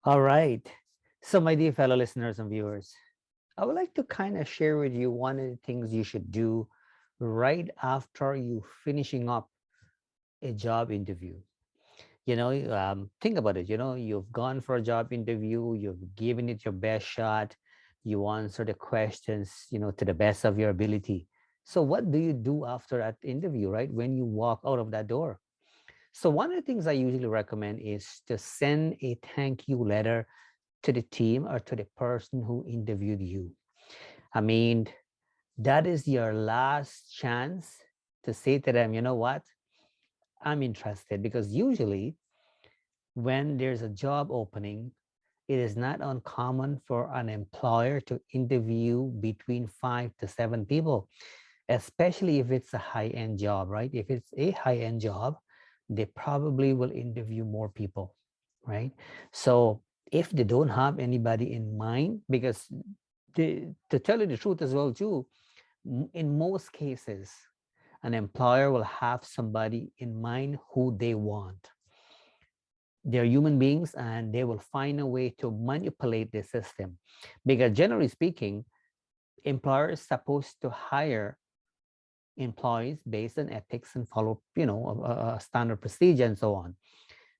All right. So, my dear fellow listeners and viewers, I would like to kind of share with you one of the things you should do right after you finishing up a job interview. Think about it. You've gone for a job interview, you've given it your best shot, you answer the questions, to the best of your ability. So, what do you do after that interview, right? When you walk out of that door? So, one of the things I usually recommend is to send a thank you letter to the team or to the person who interviewed you. I mean, that is your last chance to say to them, you know what, I'm interested. Because usually, when there's a job opening, it is not uncommon for an employer to interview between 5 to 7 people, especially if it's a high end job, right? If it's a high end job, they probably will interview more people, right? So if they don't have anybody in mind, because to tell you the truth as well, too, in most cases, an employer will have somebody in mind who they want. They're human beings and they will find a way to manipulate the system. Because generally speaking, employers supposed to hire employees based on ethics and follow, a standard procedure and so on.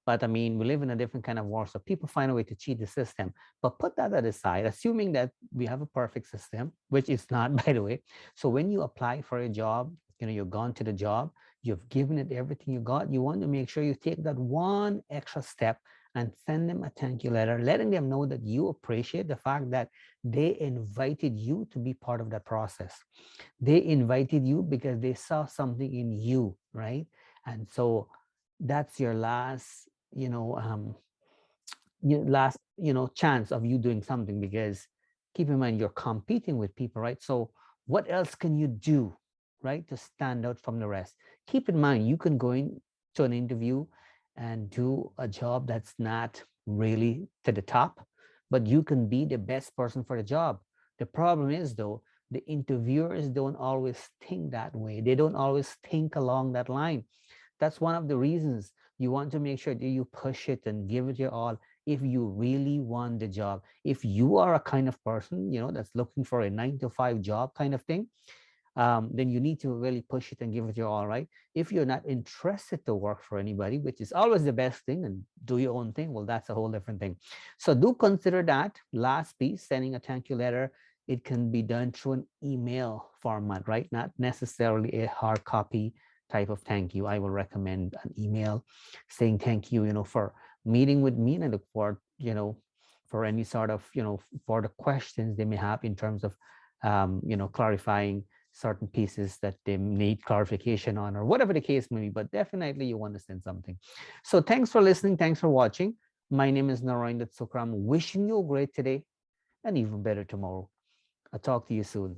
But I mean, we live in a different kind of world, so people find a way to cheat the system. But put that aside, assuming that we have a perfect system, which is not, by the way. So when you apply for a job, you've gone to the job, you've given it everything you got. You want to make sure you take that one extra step and send them a thank you letter, letting them know that you appreciate the fact that they invited you to be part of that process. They invited you because they saw something in you, right? And so that's your last, chance of you doing something, because keep in mind you're competing with people, right? So what else can you do, right, to stand out from the rest? Keep in mind you can go in to an interview and do a job that's not really to the top, but you can be the best person for the job. The problem is, though, the interviewers don't always think that way. They don't always think along that line. That's one of the reasons you want to make sure that you push it and give it your all if you really want the job. If you are a kind of person, that's looking for a 9 to 5 job kind of thing, then you need to really push it and give it your all, right? If you're not interested to work for anybody, which is always the best thing, and do your own thing, well, that's a whole different thing. So do consider that last piece, sending a thank you letter. It can be done through an email format, right? Not necessarily a hard copy type of thank you. I will recommend an email saying thank you, for meeting with me, and I look forward, for any sort of, for the questions they may have in terms of, clarifying certain pieces that they need clarification on, or whatever the case may be. But definitely you want to send something. So thanks for listening. Thanks for watching. My name is Narayan Sukram. Wishing you a great today and even better tomorrow. I'll talk to you soon.